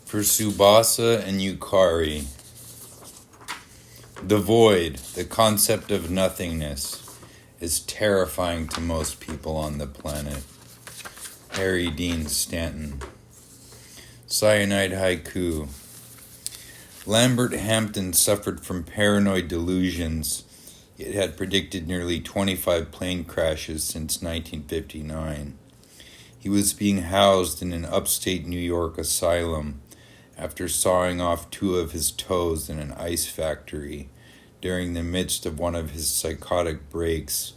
For Tsubasa and Yukari, the void, the concept of nothingness, is terrifying to most people on the planet. Harry Dean Stanton. Cyanide Haiku. Lambert Hampton suffered from paranoid delusions. It had predicted nearly 25 plane crashes since 1959. He was being housed in an upstate New York asylum after sawing off 2 of his toes in an ice factory during the midst of one of his psychotic breaks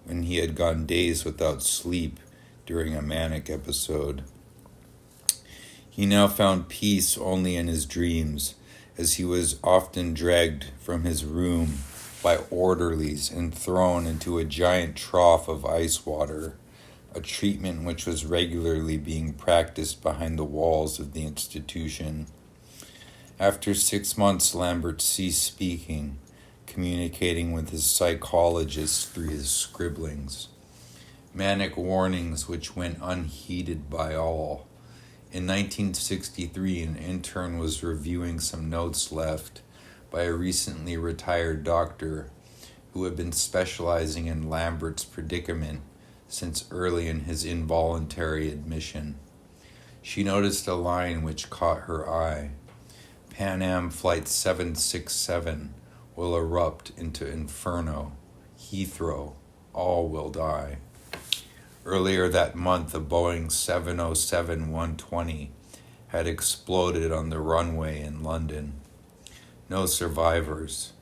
when he had gone days without sleep during a manic episode. He now found peace only in his dreams, as he was often dragged from his room by orderlies and thrown into a giant trough of ice water, a treatment which was regularly being practiced behind the walls of the institution. After 6 months, Lambert ceased speaking, communicating with his psychologist through his scribblings. Manic warnings which went unheeded by all. In 1963, an intern was reviewing some notes left by a recently retired doctor who had been specializing in Lambert's predicament since early in his involuntary admission. She noticed a line which caught her eye. Pan Am Flight 767 will erupt into inferno. Heathrow, all will die. Earlier that month, a Boeing 707-120 had exploded on the runway in London. No survivors.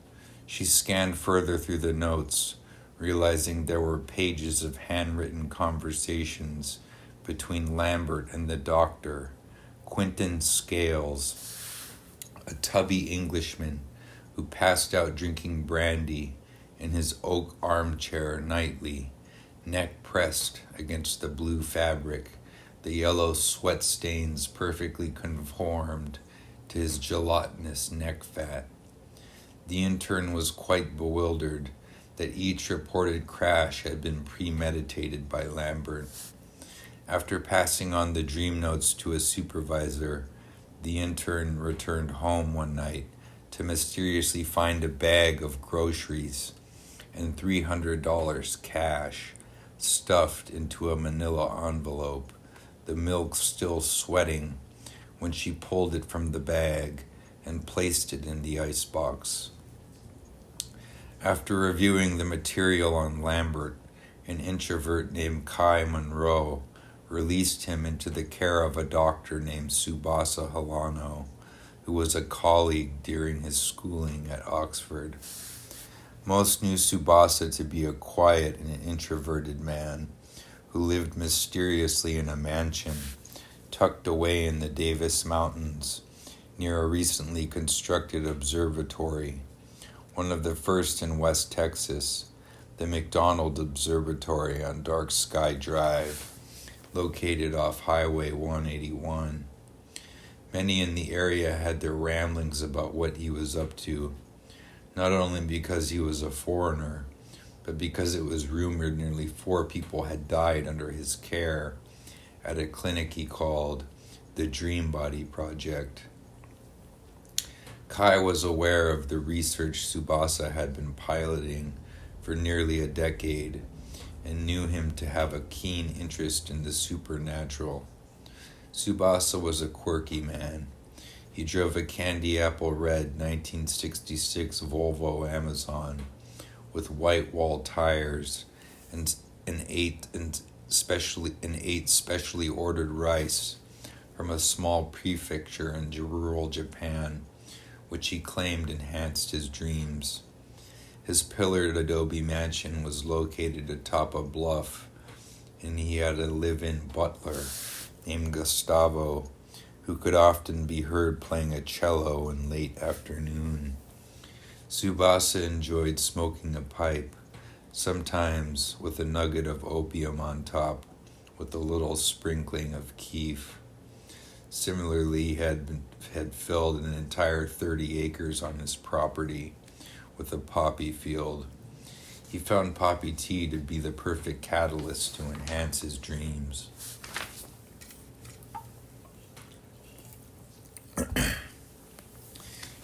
She scanned further through the notes, realizing there were pages of handwritten conversations between Lambert and the doctor, Quentin Scales, a tubby Englishman who passed out drinking brandy in his oak armchair nightly, neck pressed against the blue fabric, the yellow sweat stains perfectly conformed to his gelatinous neck fat. The intern was quite bewildered that each reported crash had been premeditated by Lambert. After passing on the dream notes to a supervisor, the intern returned home one night to mysteriously find a bag of groceries and $300 cash stuffed into a manila envelope, the milk still sweating when she pulled it from the bag and placed it in the icebox. After reviewing the material on Lambert, an introvert named Kai Monroe released him into the care of a doctor named Tsubasa Hilano, who was a colleague during his schooling at Oxford. Most knew Tsubasa to be a quiet and introverted man who lived mysteriously in a mansion tucked away in the Davis Mountains near a recently constructed observatory, one of the first in West Texas, the McDonald Observatory on Dark Sky Drive, located off Highway 181. Many in the area had their ramblings about what he was up to, not only because he was a foreigner, but because it was rumored nearly 4 people had died under his care at a clinic he called the Dream Body Project. Kai was aware of the research Tsubasa had been piloting for nearly a decade and knew him to have a keen interest in the supernatural. Tsubasa was a quirky man. He drove a candy apple red 1966 Volvo Amazon with white wall tires and ate specially ordered rice from a small prefecture in rural Japan, which he claimed enhanced his dreams. His pillared adobe mansion was located atop a bluff, and he had a live-in butler named Gustavo, who could often be heard playing a cello in late afternoon. Tsubasa enjoyed smoking a pipe, sometimes with a nugget of opium on top, with a little sprinkling of keef. Similarly, he had filled an entire 30 acres on his property with a poppy field. He found poppy tea to be the perfect catalyst to enhance his dreams.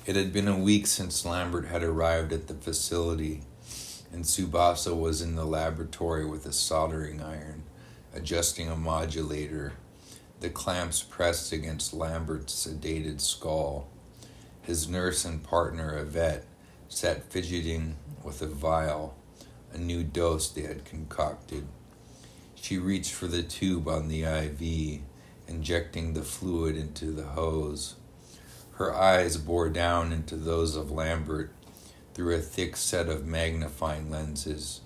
It had been a week since Lambert had arrived at the facility, and Tsubasa was in the laboratory with a soldering iron, adjusting a modulator, the clamps pressed against Lambert's sedated skull. His nurse and partner, Yvette, sat fidgeting with a vial, a new dose they had concocted. She reached for the tube on the IV, injecting the fluid into the hose. Her eyes bore down into those of Lambert through a thick set of magnifying lenses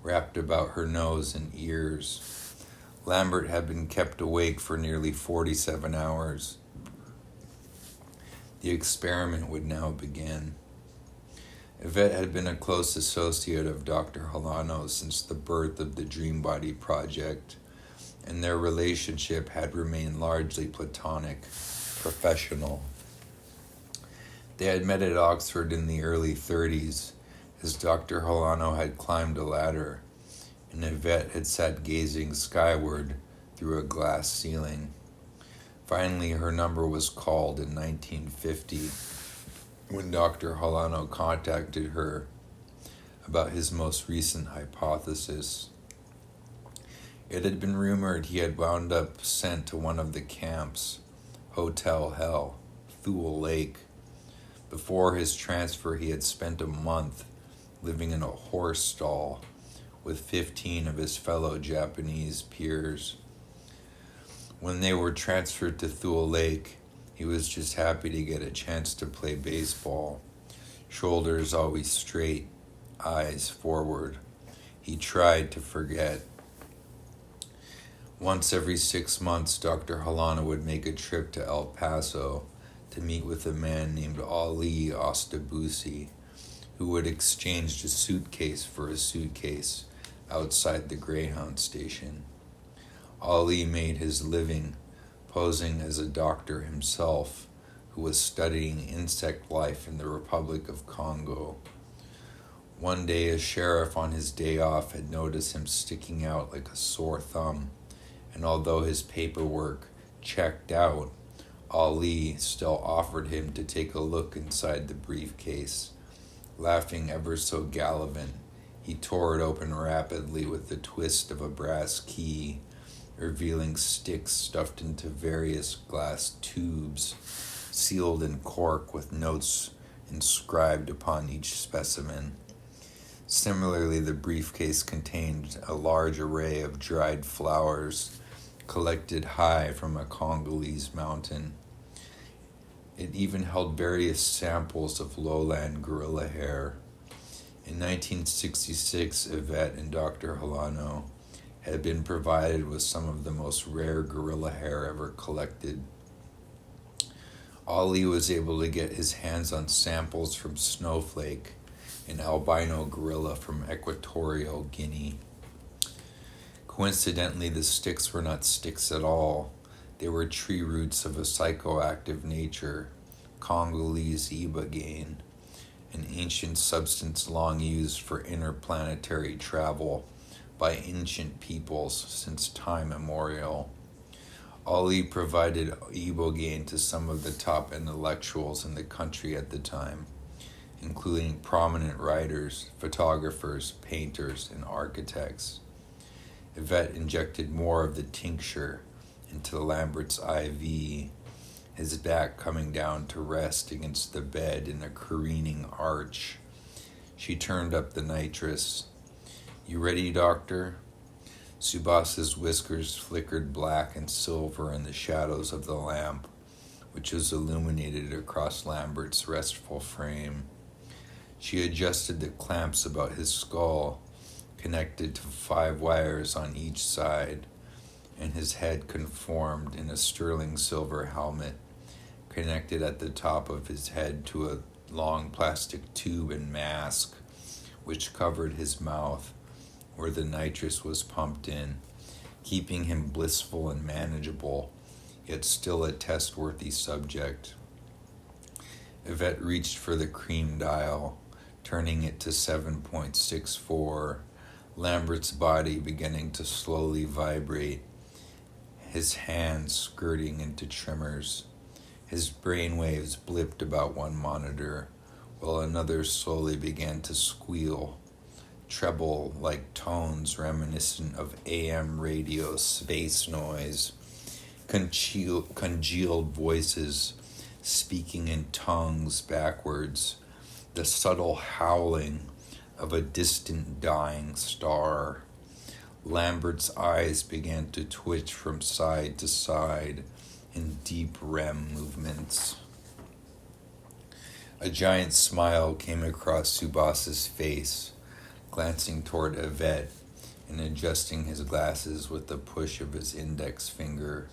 wrapped about her nose and ears. Lambert had been kept awake for nearly 47 hours. The experiment would now begin. Yvette had been a close associate of Dr. Holano since the birth of the Dream Body Project, and their relationship had remained largely platonic, professional. They had met at Oxford in the early 30s, as Dr. Holano had climbed a ladder, and Yvette had sat gazing skyward through a glass ceiling. Finally, her number was called in 1950, when Dr. Holano contacted her about his most recent hypothesis. It had been rumored he had wound up sent to one of the camps, Hotel Hell, Thule Lake. Before his transfer, he had spent a month living in a horse stall with 15 of his fellow Japanese peers. When they were transferred to Thule Lake, he was just happy to get a chance to play baseball. Shoulders always straight, eyes forward. He tried to forget. Once every 6 months, Dr. Holano would make a trip to El Paso to meet with a man named Ali Ostabusi, who would exchange a suitcase for a suitcase outside the Greyhound station. Ali made his living posing as a doctor himself, who was studying insect life in the Republic of Congo. One day, a sheriff on his day off had noticed him sticking out like a sore thumb, and although his paperwork checked out, Ali still offered him to take a look inside the briefcase. Laughing ever so gallivant, he tore it open rapidly with the twist of a brass key, revealing sticks stuffed into various glass tubes, sealed in cork with notes inscribed upon each specimen. Similarly, the briefcase contained a large array of dried flowers collected high from a Congolese mountain. It even held various samples of lowland gorilla hair. In 1966, Yvette and Dr. Holano had been provided with some of the most rare gorilla hair ever collected. Ali was able to get his hands on samples from Snowflake, an albino gorilla from Equatorial Guinea. Coincidentally, the sticks were not sticks at all. They were tree roots of a psychoactive nature, Congolese ibogaine, an ancient substance long used for interplanetary travel by ancient peoples since time immemorial. Ali provided ibogaine to some of the top intellectuals in the country at the time, including prominent writers, photographers, painters, and architects. Yvette injected more of the tincture into Lambert's IV, his back coming down to rest against the bed in a careening arch. She turned up the nitrous. "You ready, doctor?" Subasa's whiskers flickered black and silver in the shadows of the lamp, which was illuminated across Lambert's restful frame. She adjusted the clamps about his skull, connected to 5 wires on each side, and his head conformed in a sterling silver helmet, connected at the top of his head to a long plastic tube and mask, which covered his mouth, where the nitrous was pumped in, keeping him blissful and manageable, yet still a test-worthy subject. Yvette reached for the cream dial, turning it to 7.64, Lambert's body beginning to slowly vibrate, his hands skirting into tremors. His brainwaves blipped about one monitor, while another slowly began to squeal, treble like tones reminiscent of AM radio space noise, congealed voices speaking in tongues backwards, the subtle howling of a distant dying star. Lambert's eyes began to twitch from side to side in deep REM movements. A giant smile came across Subas's face, glancing toward Yvette and adjusting his glasses with the push of his index finger,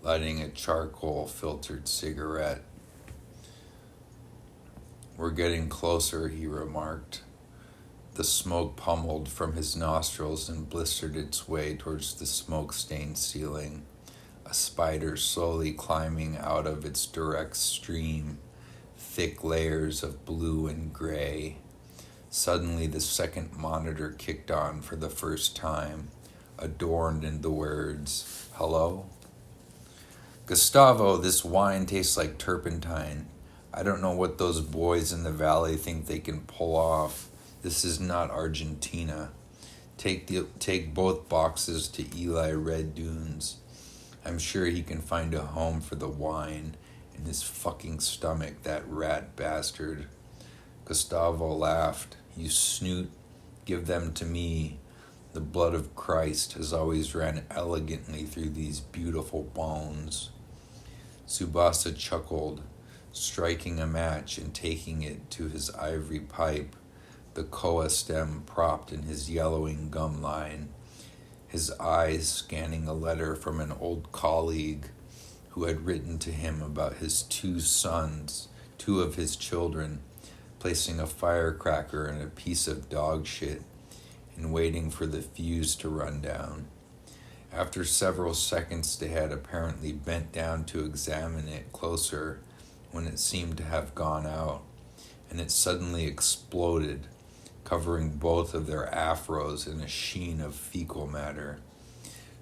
lighting a charcoal-filtered cigarette. "We're getting closer," he remarked. The smoke pummeled from his nostrils and blistered its way towards the smoke-stained ceiling, a spider slowly climbing out of its direct stream, thick layers of blue and gray. Suddenly the second monitor kicked on for the first time, adorned in the words, "Hello?" "Gustavo, this wine tastes like turpentine. I don't know what those boys in the valley think they can pull off. This is not Argentina. Take both boxes to Eli Red Dunes. I'm sure he can find a home for the wine in his fucking stomach, that rat bastard." Gustavo laughed. "You snoot, give them to me. The blood of Christ has always ran elegantly through these beautiful bones." Subasa chuckled, striking a match and taking it to his ivory pipe, the koa stem propped in his yellowing gum line, his eyes scanning a letter from an old colleague who had written to him about his two sons, two of his children, placing a firecracker in a piece of dog shit and waiting for the fuse to run down. After several seconds, they had apparently bent down to examine it closer when it seemed to have gone out, and it suddenly exploded, covering both of their afros in a sheen of fecal matter.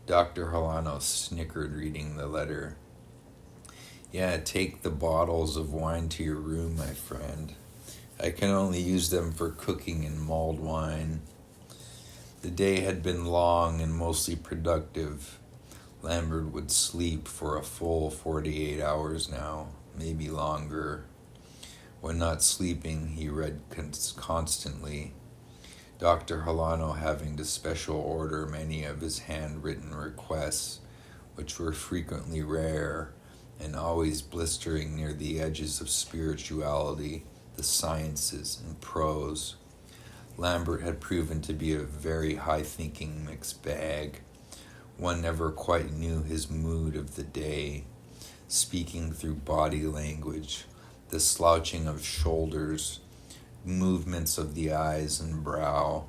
Dr. Holano snickered reading the letter. "Yeah, take the bottles of wine to your room, my friend. I can only use them for cooking in mulled wine." The day had been long and mostly productive. Lambert would sleep for a full 48 hours now, maybe longer. When not sleeping, he read constantly, Dr. Holano having to special order many of his handwritten requests, which were frequently rare and always blistering near the edges of spirituality, the sciences, and prose. Lambert had proven to be a very high-thinking mixed bag. One never quite knew his mood of the day, speaking through body language, the slouching of shoulders, movements of the eyes and brow,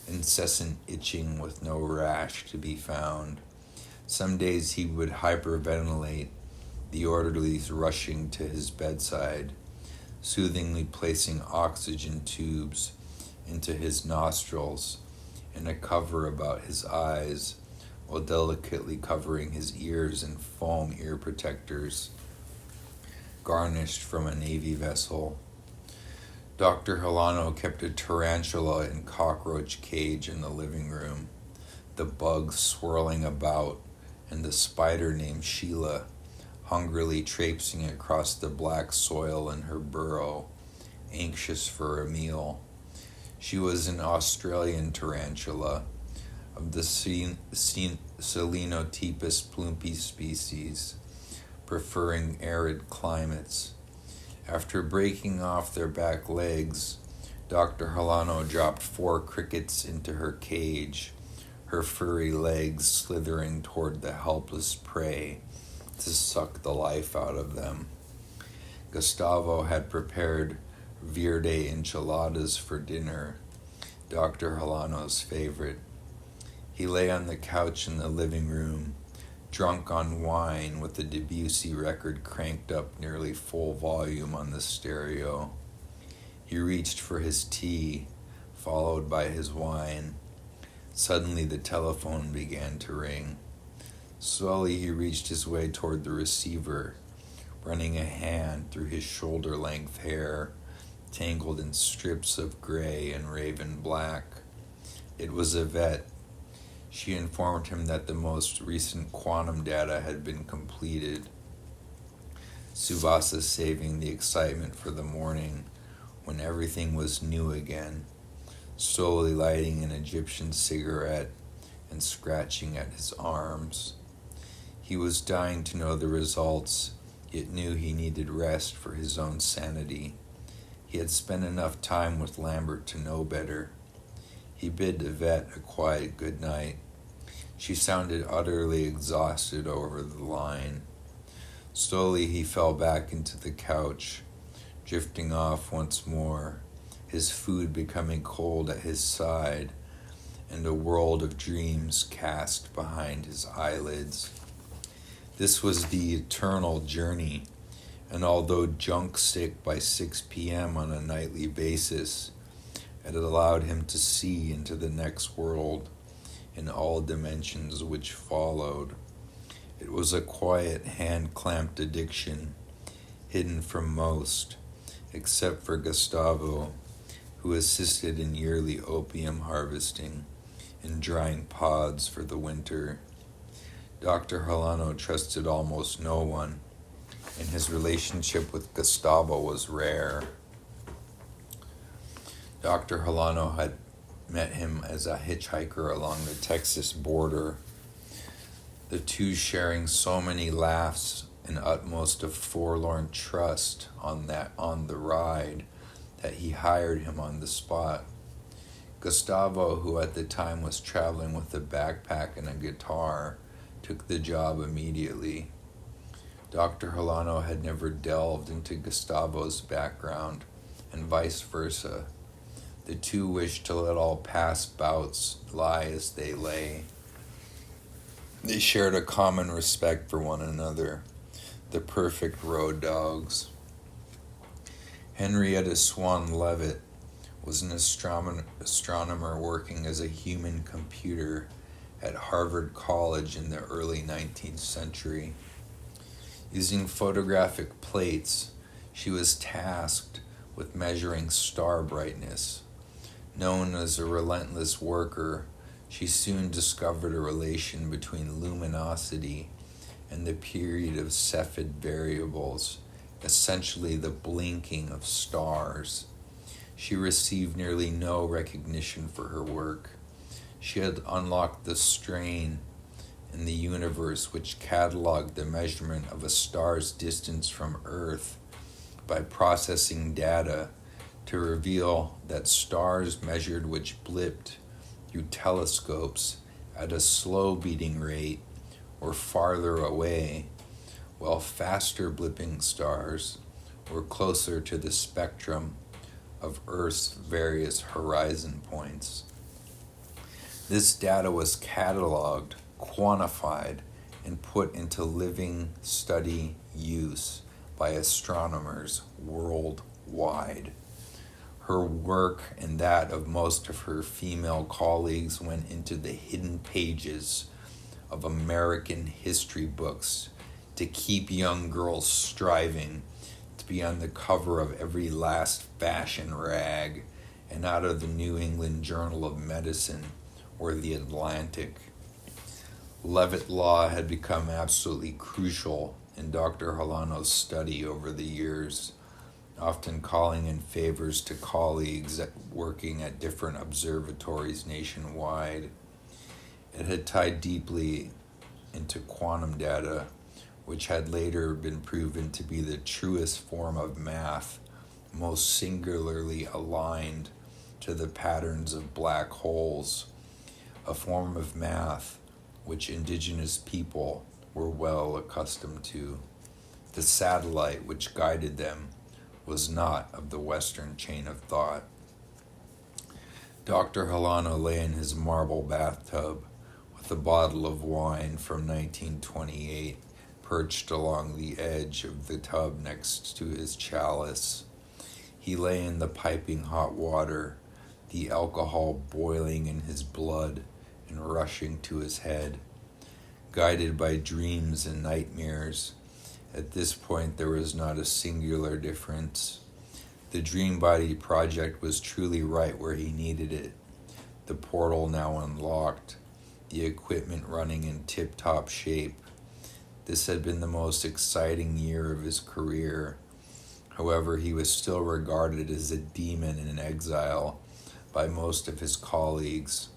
incessant itching with no rash to be found. Some days he would hyperventilate, the orderlies rushing to his bedside, soothingly placing oxygen tubes into his nostrils and a cover about his eyes, while delicately covering his ears in foam ear protectors garnished from a Navy vessel. Dr. Holano kept a tarantula and cockroach cage in the living room, the bugs swirling about, and the spider named Sheila hungrily traipsing across the black soil in her burrow, anxious for a meal. She was an Australian tarantula of the Selenotepus plumpy species, preferring arid climates. After breaking off their back legs, Dr. Holano dropped 4 crickets into her cage, her furry legs slithering toward the helpless prey to suck the life out of them. Gustavo had prepared verde enchiladas for dinner, Dr. Holano's favorite. He lay on the couch in the living room, drunk on wine with the Debussy record cranked up nearly full volume on the stereo. He reached for his tea, followed by his wine. Suddenly the telephone began to ring. Slowly he reached his way toward the receiver, running a hand through his shoulder-length hair, tangled in strips of gray and raven black. It was Yvette. She informed him that the most recent quantum data had been completed. Subasa saving the excitement for the morning when everything was new again, slowly lighting an Egyptian cigarette and scratching at his arms. He was dying to know the results, yet knew he needed rest for his own sanity. He had spent enough time with Lambert to know better. He bid Yvette a quiet good night. She sounded utterly exhausted over the line. Slowly he fell back into the couch, drifting off once more, his food becoming cold at his side, and a world of dreams cast behind his eyelids. This was the eternal journey, and although junk sick by 6 p.m. on a nightly basis, it allowed him to see into the next world in all dimensions which followed. It was a quiet, hand-clamped addiction, hidden from most, except for Gustavo, who assisted in yearly opium harvesting and drying pods for the winter. Dr. Holano trusted almost no one, and his relationship with Gustavo was rare. Dr. Holano had met him as a hitchhiker along the Texas border, the two sharing so many laughs and utmost of forlorn trust on the ride that he hired him on the spot. Gustavo, who at the time was traveling with a backpack and a guitar, took the job immediately. Dr. Holano had never delved into Gustavo's background, and vice versa. The two wished to let all past bouts lie as they lay. They shared a common respect for one another, the perfect road dogs. Henrietta Swan Leavitt was an astronomer working as a human computer at Harvard College in the early 19th century. Using photographic plates, she was tasked with measuring star brightness. Known as a relentless worker, she soon discovered a relation between luminosity and the period of Cepheid variables, essentially the blinking of stars. She received nearly no recognition for her work. She had unlocked the strain in the universe which cataloged the measurement of a star's distance from Earth by processing data to reveal that stars measured which blipped through telescopes at a slow beating rate or farther away, while faster blipping stars were closer to the spectrum of Earth's various horizon points. This data was cataloged, quantified, and put into living study use by astronomers worldwide. Her work and that of most of her female colleagues went into the hidden pages of American history books to keep young girls striving to be on the cover of every last fashion rag and out of the New England Journal of Medicine or the Atlantic. Leavitt Law had become absolutely crucial in Dr. Holano's study over the years, often calling in favors to colleagues working at different observatories nationwide. It had tied deeply into quantum data, which had later been proven to be the truest form of math, most singularly aligned to the patterns of black holes, a form of math which indigenous people were well accustomed to. The satellite which guided them was not of the Western chain of thought. Dr. Holano lay in his marble bathtub with a bottle of wine from 1928 perched along the edge of the tub next to his chalice. He lay in the piping hot water, the alcohol boiling in his blood and rushing to his head. Guided by dreams and nightmares, At this point, there was not a singular difference. The Dream Body project was truly right where he needed it. The portal now unlocked, the equipment running in tip-top shape. This had been the most exciting year of his career. However, he was still regarded as a demon in exile by most of his colleagues,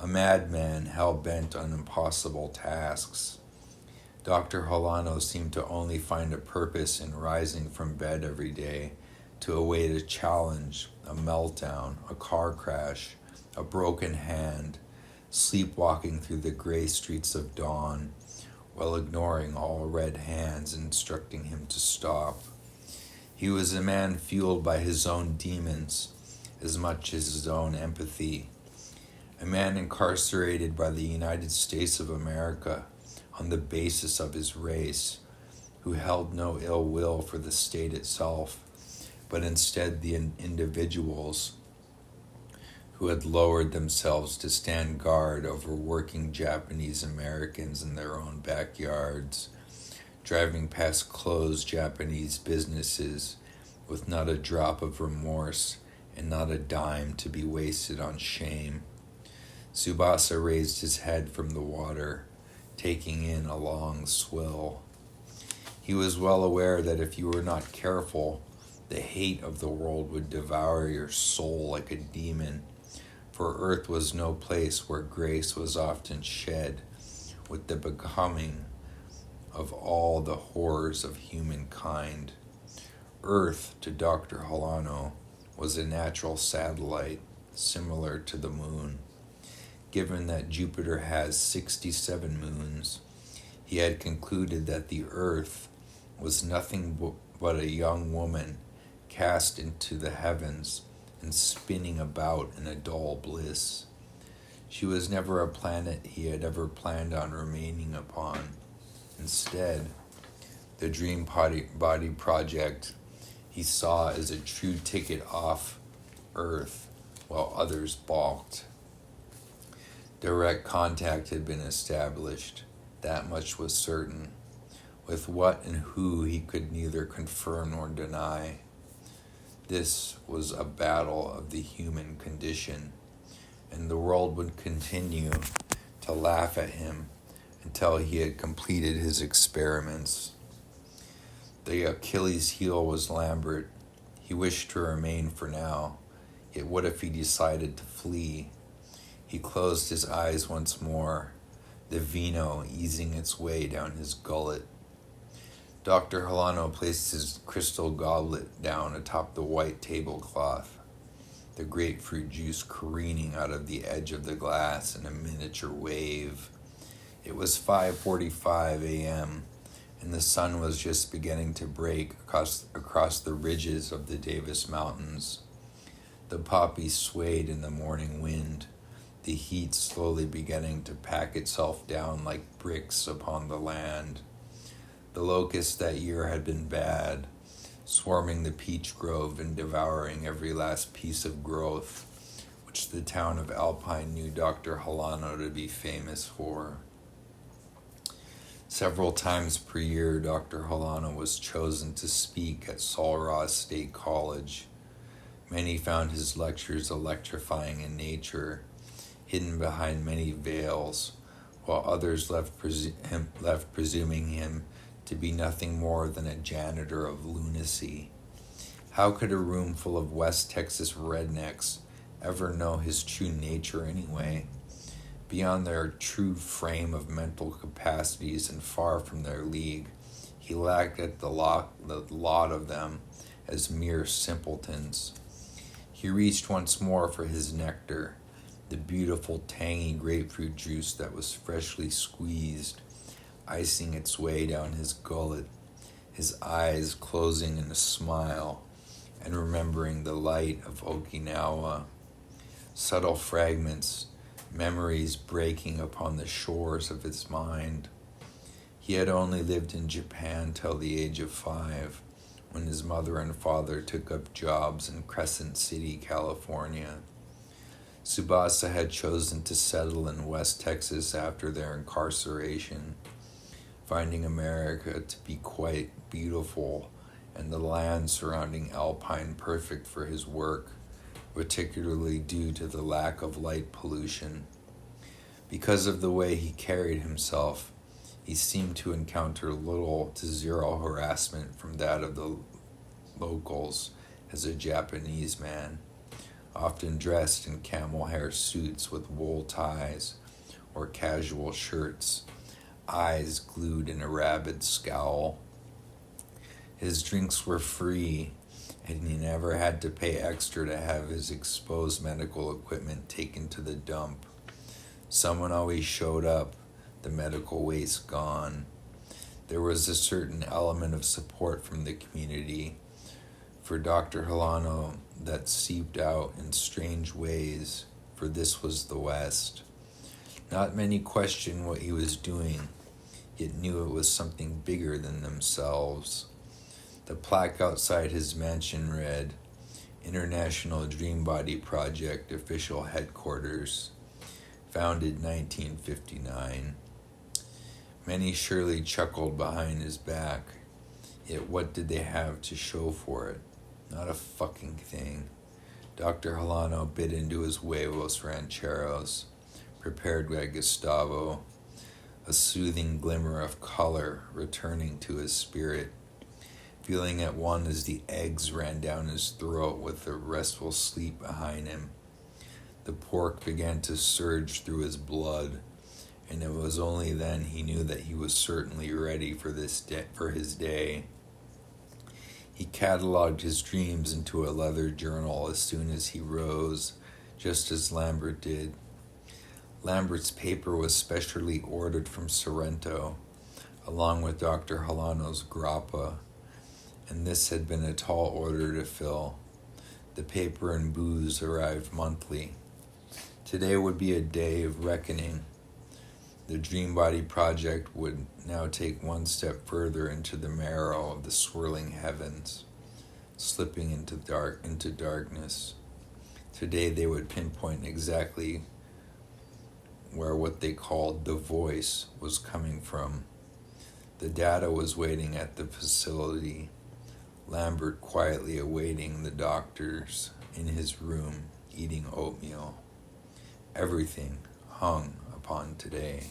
a madman hell-bent on impossible tasks. Dr. Holano seemed to only find a purpose in rising from bed every day to await a challenge, a meltdown, a car crash, a broken hand, sleepwalking through the gray streets of dawn, while ignoring all red hands instructing him to stop. He was a man fueled by his own demons as much as his own empathy, a man incarcerated by the United States of America on the basis of his race, who held no ill will for the state itself, but instead the individuals who had lowered themselves to stand guard over working Japanese Americans in their own backyards, driving past closed Japanese businesses with not a drop of remorse and not a dime to be wasted on shame. Tsubasa raised his head from the water, taking in a long swill. He was well aware that if you were not careful, the hate of the world would devour your soul like a demon, for earth was no place where grace was often shed with the becoming of all the horrors of humankind. Earth, to Dr. Holano, was a natural satellite, similar to the moon. Given that Jupiter has 67 moons, he had concluded that the Earth was nothing but a young woman cast into the heavens and spinning about in a dull bliss. She was never a planet he had ever planned on remaining upon. Instead, the Dream Body project he saw as a true ticket off Earth, while others balked. Direct contact had been established, that much was certain. With what and who he could neither confirm nor deny. This was a battle of the human condition, and the world would continue to laugh at him until he had completed his experiments. The Achilles heel was Lambert. He wished to remain for now, yet what if he decided to flee? He closed his eyes once more, the vino easing its way down his gullet. Dr. Holano placed his crystal goblet down atop the white tablecloth, the grapefruit juice careening out of the edge of the glass in a miniature wave. It was 5:45 a.m., and the sun was just beginning to break across the ridges of the Davis Mountains. The poppies swayed in the morning wind, the heat slowly beginning to pack itself down like bricks upon the land. The locusts that year had been bad, swarming the peach grove and devouring every last piece of growth, which the town of Alpine knew Dr. Holano to be famous for. Several times per year, Dr. Holano was chosen to speak at Sul Ross State College. Many found his lectures electrifying in nature, hidden behind many veils, while others left presuming him to be nothing more than a janitor of lunacy. How could a room full of West Texas rednecks ever know his true nature anyway? Beyond their true frame of mental capacities and far from their league, he lacked at the lot of them as mere simpletons. He reached once more for his nectar, the beautiful tangy grapefruit juice that was freshly squeezed, icing its way down his gullet, his eyes closing in a smile, and remembering the light of Okinawa. Subtle fragments, memories breaking upon the shores of his mind. He had only lived in Japan till the age of 5, when his mother and father took up jobs in Crescent City, California. Tsubasa had chosen to settle in West Texas after their incarceration. finding America to be quite beautiful and the land surrounding Alpine perfect for his work, particularly due to the lack of light pollution. Because of the way he carried himself, he seemed to encounter little to zero harassment from that of the locals as a Japanese man, often dressed in camel hair suits with wool ties or casual shirts, eyes glued in a rabid scowl. His drinks were free, and he never had to pay extra to have his exposed medical equipment taken to the dump. Someone always showed up, the medical waste gone. There was a certain element of support from the community for Dr. Hilano that seeped out in strange ways, for this was the West. Not many questioned what he was doing, yet knew it was something bigger than themselves. The plaque outside his mansion read, International Dream Body Project Official Headquarters, founded 1959. Many surely chuckled behind his back, yet what did they have to show for it? Not a fucking thing. Dr. Hilano bit into his huevos rancheros, prepared by Gustavo, a soothing glimmer of color returning to his spirit, feeling at one as the eggs ran down his throat with the restful sleep behind him. The pork began to surge through his blood, and it was only then he knew that he was certainly ready for his day. He cataloged his dreams into a leather journal as soon as he rose, just as Lambert did. Lambert's paper was specially ordered from Sorrento, along with Dr. Hilano's grappa, and this had been a tall order to fill. The paper and booze arrived monthly. Today would be a day of reckoning. The Dream Body Project would now take one step further into the marrow of the swirling heavens, slipping into darkness. Today they would pinpoint exactly where what they called the voice was coming from. The data was waiting at the facility, Lambert quietly awaiting the doctors in his room, eating oatmeal. Everything hung upon today.